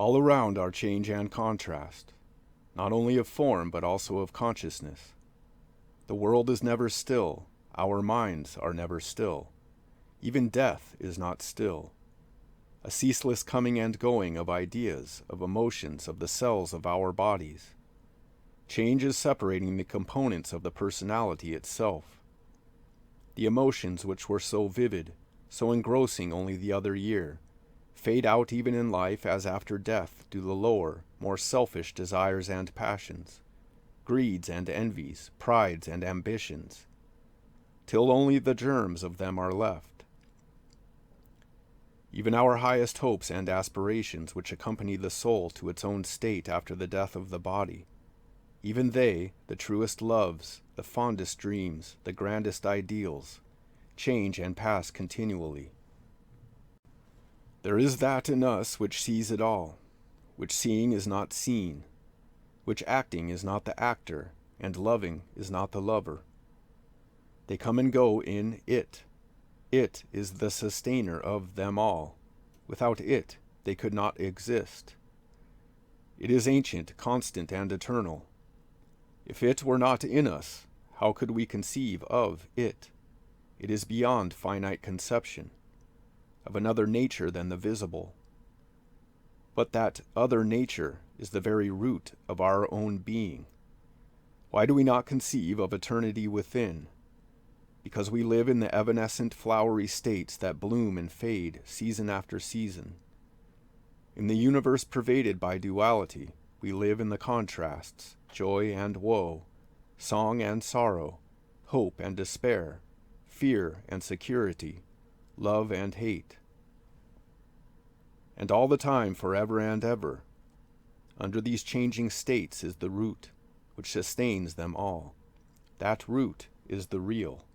All around are change and contrast, not only of form but also of consciousness. The world is never still, our minds are never still. Even death is not still. A ceaseless coming and going of ideas, of emotions, of the cells of our bodies. Change is separating the components of the personality itself. The emotions which were so vivid, so engrossing only the other year, fade out even in life as after death do the lower, more selfish desires and passions, greeds and envies, prides and ambitions, till only the germs of them are left. Even our highest hopes and aspirations which accompany the soul to its own state after the death of the body, even they, the truest loves, the fondest dreams, the grandest ideals, change and pass continually. There is that in us which sees it all, which seeing is not seen, which acting is not the actor, and loving is not the lover. They come and go in it. It is the sustainer of them all. Without it, they could not exist. It is ancient, constant, and eternal. If it were not in us, how could we conceive of it? It is beyond finite conception, of another nature than the visible. But that other nature is the very root of our own being. Why do we not conceive of eternity within? Because we live in the evanescent flowery states that bloom and fade season after season. In the universe pervaded by duality, we live in the contrasts, joy and woe, song and sorrow, hope and despair, fear and security, love and hate. And all the time, forever and ever, under these changing states is the root, which sustains them all. That root is the real.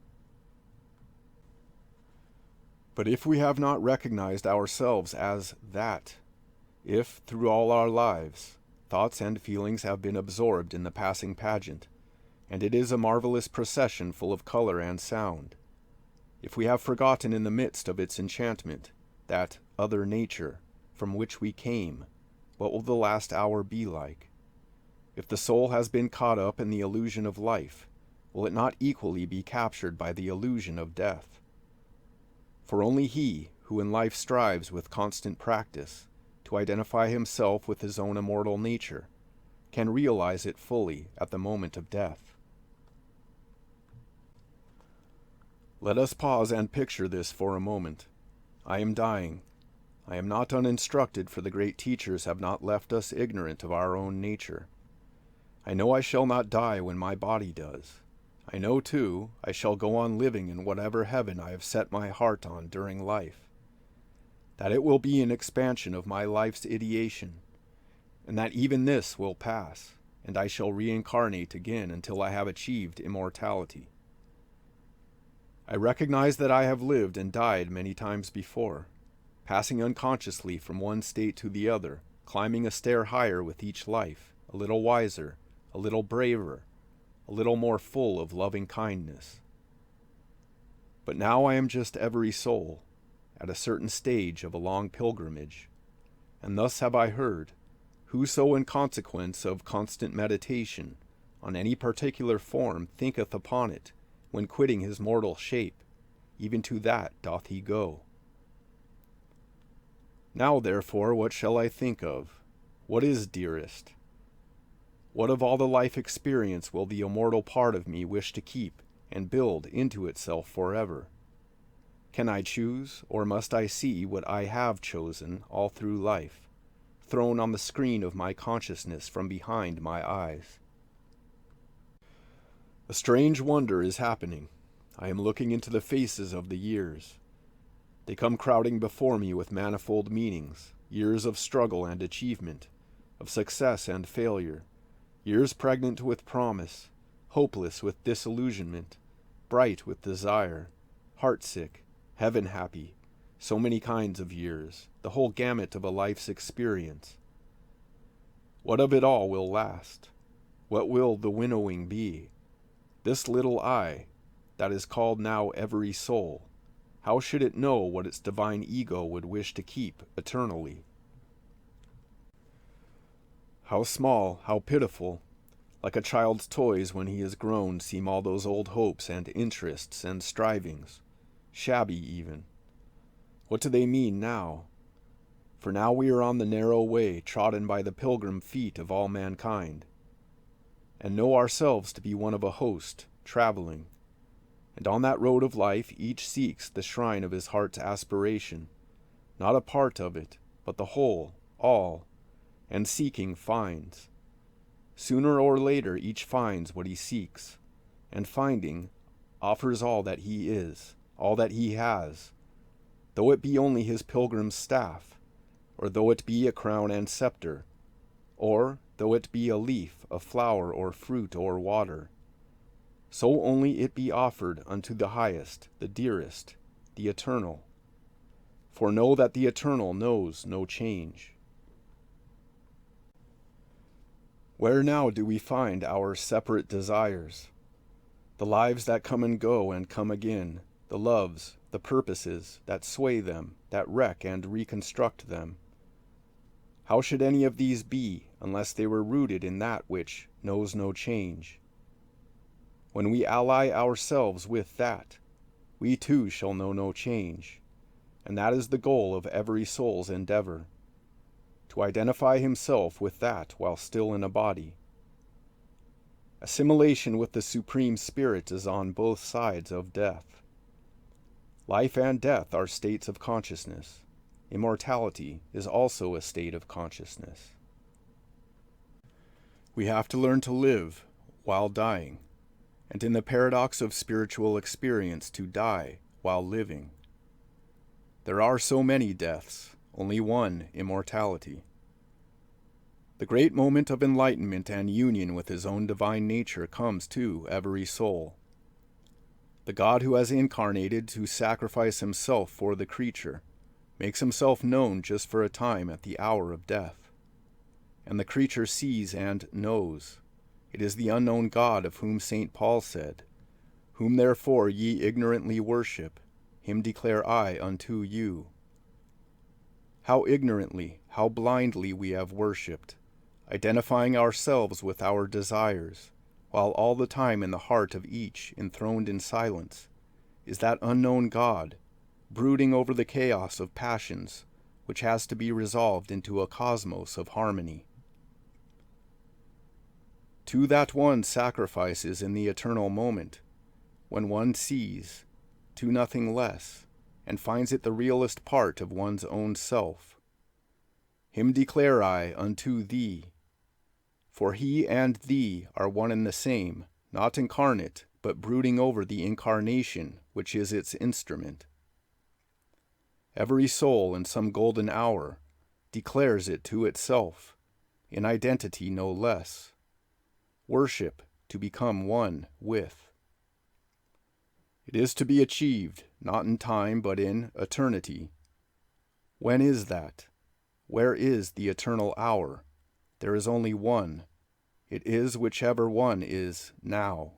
But if we have not recognized ourselves as that, if, through all our lives, thoughts and feelings have been absorbed in the passing pageant, and it is a marvelous procession full of color and sound, if we have forgotten in the midst of its enchantment that other nature from which we came, what will the last hour be like? If the soul has been caught up in the illusion of life, will it not equally be captured by the illusion of death? For only he who in life strives with constant practice to identify himself with his own immortal nature can realize it fully at the moment of death. Let us pause and picture this for a moment. I am dying. I am not uninstructed, for the great teachers have not left us ignorant of our own nature. I know I shall not die when my body does. I know, too, I shall go on living in whatever heaven I have set my heart on during life. That it will be an expansion of my life's ideation, and that even this will pass, and I shall reincarnate again until I have achieved immortality. I recognize that I have lived and died many times before, passing unconsciously from one state to the other, climbing a stair higher with each life, a little wiser, a little braver, a little more full of loving kindness. But now I am just Everysoul, at a certain stage of a long pilgrimage, and thus have I heard, whoso in consequence of constant meditation on any particular form thinketh upon it, when quitting his mortal shape, even to that doth he go. Now therefore what shall I think of? What is dearest? What of all the life experience will the immortal part of me wish to keep and build into itself forever? Can I choose, or must I see what I have chosen all through life, thrown on the screen of my consciousness from behind my eyes? A strange wonder is happening. I am looking into the faces of the years. They come crowding before me with manifold meanings, years of struggle and achievement, of success and failure, years pregnant with promise, hopeless with disillusionment, bright with desire, heartsick, heaven-happy, so many kinds of years, the whole gamut of a life's experience. What of it all will last? What will the winnowing be? This little I, that is called now Everysoul, how should it know what its divine ego would wish to keep eternally? How small, how pitiful, like a child's toys when he is grown seem all those old hopes and interests and strivings, shabby even. What do they mean now? For now we are on the narrow way trodden by the pilgrim feet of all mankind, and know ourselves to be one of a host, traveling. And on that road of life each seeks the shrine of his heart's aspiration, not a part of it, but the whole, all, and seeking finds. Sooner or later each finds what he seeks, and finding, offers all that he is, all that he has, though it be only his pilgrim's staff, or though it be a crown and scepter, or though it be a leaf, a flower, or fruit, or water. So only it be offered unto the highest, the dearest, the eternal. For know that the eternal knows no change. Where now do we find our separate desires? The lives that come and go and come again, the loves, the purposes that sway them, that wreck and reconstruct them. How should any of these be unless they were rooted in that which knows no change? When we ally ourselves with that, we too shall know no change, and that is the goal of every soul's endeavor, to identify himself with that while still in a body. Assimilation with the Supreme Spirit is on both sides of death. Life and death are states of consciousness. Immortality is also a state of consciousness. We have to learn to live while dying, and in the paradox of spiritual experience to die while living. There are so many deaths, only one immortality. The great moment of enlightenment and union with his own divine nature comes to every soul. The God who has incarnated to sacrifice himself for the creature makes himself known just for a time at the hour of death. And the creature sees and knows. It is the unknown God of whom St. Paul said, "Whom therefore ye ignorantly worship, him declare I unto you." How ignorantly, how blindly we have worshipped, identifying ourselves with our desires, while all the time in the heart of each, enthroned in silence, is that unknown God, brooding over the chaos of passions, which has to be resolved into a cosmos of harmony. To that one sacrifices in the eternal moment, when one sees, to nothing less, and finds it the realest part of one's own self. Him declare I unto thee, for he and thee are one and the same, not incarnate, but brooding over the incarnation which is its instrument. Every soul in some golden hour declares it to itself, in identity no less. Worship to become one with. It is to be achieved, not in time but in eternity. When is that? Where is the eternal hour? There is only one. It is whichever one is now.